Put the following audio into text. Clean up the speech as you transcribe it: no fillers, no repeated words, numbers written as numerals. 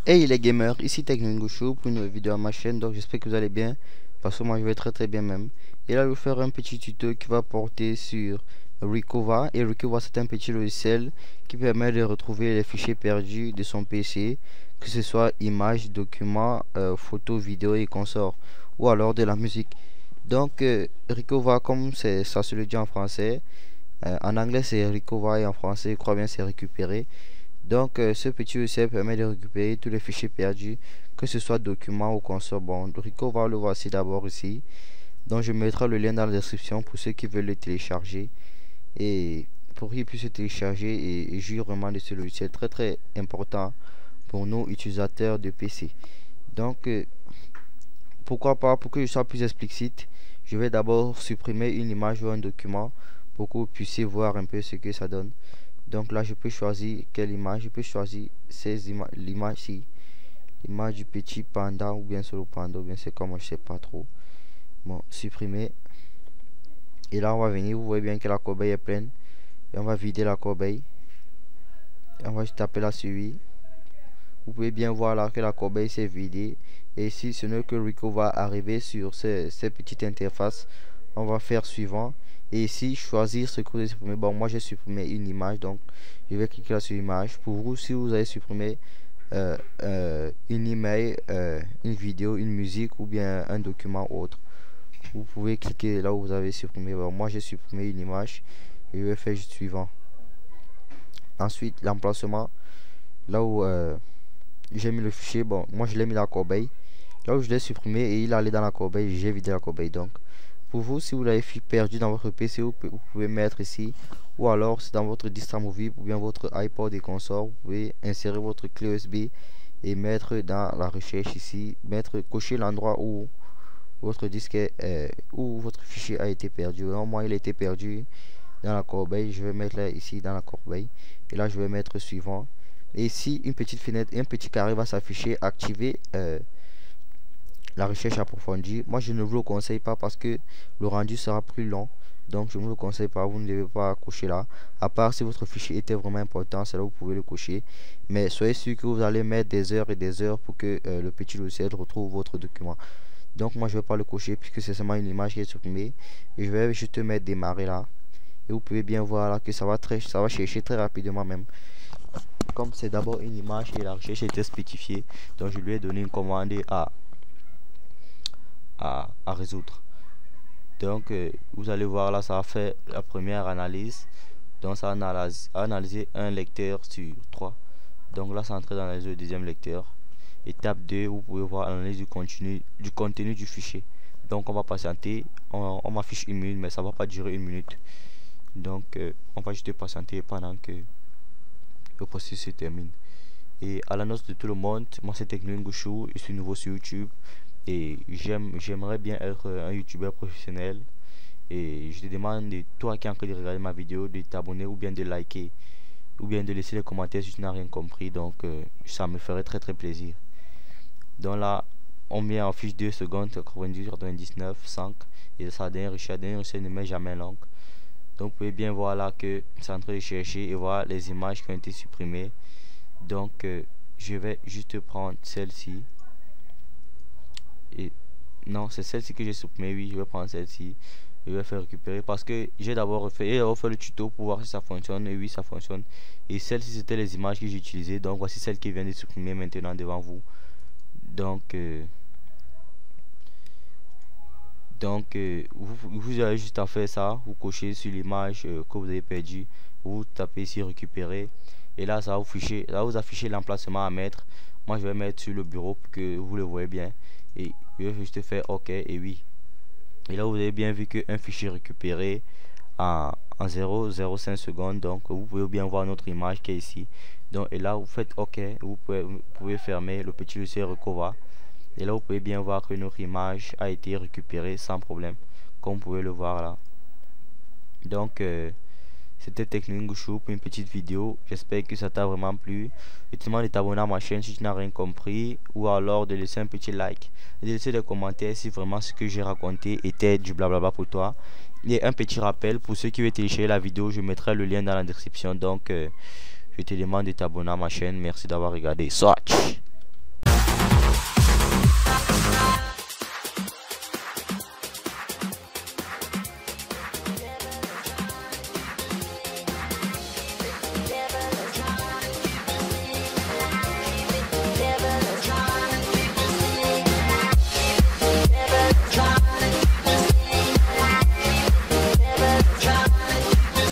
Hey les gamers, ici Techningushu pour une nouvelle vidéo à ma chaîne. Donc j'espère que vous allez bien, parce que moi je vais très bien même. Et là je vais faire un petit tuto qui va porter sur Recover. Et Recover, c'est un petit logiciel qui permet de retrouver les fichiers perdus de son PC, que ce soit images, documents, photos, vidéos et consorts, ou alors de la musique. Donc Recover, comme ça se le dit en français, en anglais c'est Recover et en français je crois bien c'est récupérer. Donc ce petit logiciel permet de récupérer tous les fichiers perdus, que ce soit documents ou consort. Bon, Recover, le voici d'abord ici. Donc je mettrai le lien dans la description pour ceux qui veulent le télécharger, et pour qu'ils puissent le télécharger et jouir vraiment de ce logiciel très important pour nos utilisateurs de PC. Donc pourquoi pas, pour que je sois plus explicite, je vais d'abord supprimer une image ou un document pour que vous puissiez voir un peu ce que ça donne. Donc là je peux choisir quelle image. Je peux choisir l'image ici, l'image du petit panda, ou bien solo panda, ou bien c'est comme, je sais pas trop. Bon, supprimer. Et là on va venir, vous voyez bien que la corbeille est pleine, et on va vider la corbeille et on va juste taper là sur oui. Vous pouvez bien voir là que la corbeille s'est vidée. Et ici ce n'est que Rico va arriver sur ces petites interfaces. On va faire suivant, et ici choisir ce que vous avez supprimé. Bon, moi j'ai supprimé une image, donc je vais cliquer là sur image. Pour vous, si vous avez supprimé une email, une vidéo, une musique ou bien un document autre, vous pouvez cliquer là où vous avez supprimé. Bon, moi j'ai supprimé une image et je vais faire juste suivant. Ensuite l'emplacement, là où j'ai mis le fichier. Bon, moi je l'ai mis dans la corbeille, là où je l'ai supprimé, et il allait dans la corbeille, j'ai vidé la corbeille. Donc pour vous, si vous l'avez perdu dans votre PC, vous pouvez mettre ici, ou alors c'est dans votre disque amovible ou bien votre iPod et consort, vous pouvez insérer votre clé USB et mettre dans la recherche ici, cocher l'endroit où votre disque où votre fichier a été perdu. Non, moi il a été perdu dans la corbeille, je vais mettre là ici dans la corbeille, et là je vais mettre suivant. Et ici une petite fenêtre, un petit carré va s'afficher, activer la recherche approfondie. Moi je ne vous le conseille pas parce que le rendu sera plus long, donc je ne vous le conseille pas. Vous ne devez pas cocher là, à part si votre fichier était vraiment important, c'est là où vous pouvez le cocher. Mais soyez sûr que vous allez mettre des heures et des heures pour que le petit logiciel retrouve votre document. Donc moi je vais pas le cocher puisque c'est seulement une image qui est supprimée, et je vais juste mettre démarrer là, et vous pouvez bien voir là que ça va chercher très rapidement même. Comme c'est d'abord une image et la recherche était spécifiée, donc je lui ai donné une commande à résoudre. Donc vous allez voir là, ça a fait la première analyse. Donc ça a analysé un lecteur sur 3. Donc là c'est entré dans le deuxième lecteur. Étape 2, vous pouvez voir l'analyse du contenu du fichier. Donc on va patienter, on m'affiche une minute, mais ça va pas durer une minute. Donc on va juste patienter pendant que le processus se termine. Et à l'annonce de tout le monde, moi c'est Techningushu, je suis nouveau sur YouTube, et j'aimerais bien être un youtubeur professionnel. Et je te demande de toi qui es en train de regarder ma vidéo de t'abonner, ou bien de liker, ou bien de laisser les commentaires si tu n'as rien compris. Donc ça me ferait très plaisir. Donc là on met en fiche 2 secondes 98, 99, 5, et sa dernière recherche ne met jamais langue. Donc vous pouvez bien voir là que c'est en train de chercher et voir les images qui ont été supprimées. Donc je vais juste prendre celle-ci, et non, c'est celle-ci que j'ai supprimée. Oui, je vais prendre celle-ci, je vais faire récupérer parce que j'ai d'abord fait le tuto pour voir si ça fonctionne. Et oui, ça fonctionne. Et celle-ci c'était les images que j'ai utilisées, donc voici celle qui vient de supprimer maintenant devant vous. Donc vous avez juste à faire ça. Vous cochez sur l'image que vous avez perdu, vous tapez ici récupérer, et là ça va vous afficher l'emplacement à mettre. Moi je vais mettre sur le bureau pour que vous le voyez bien, et je vais juste faire OK et oui. Et là vous avez bien vu qu'un fichier récupéré en 0,05 secondes. Donc vous pouvez bien voir notre image qui est ici. Donc et là vous faites OK, vous pouvez fermer le petit logiciel Recover. Et là vous pouvez bien voir que notre image a été récupérée sans problème, comme vous pouvez le voir là. Donc c'était Techningushu pour une petite vidéo. J'espère que ça t'a vraiment plu. Je te demande de t'abonner à ma chaîne si tu n'as rien compris, ou alors de laisser un petit like et de laisser des commentaires si vraiment ce que j'ai raconté était du blablabla pour toi. Et un petit rappel pour ceux qui veulent télécharger la vidéo, je mettrai le lien dans la description. Donc je te demande de t'abonner à ma chaîne. Merci d'avoir regardé. Swatch.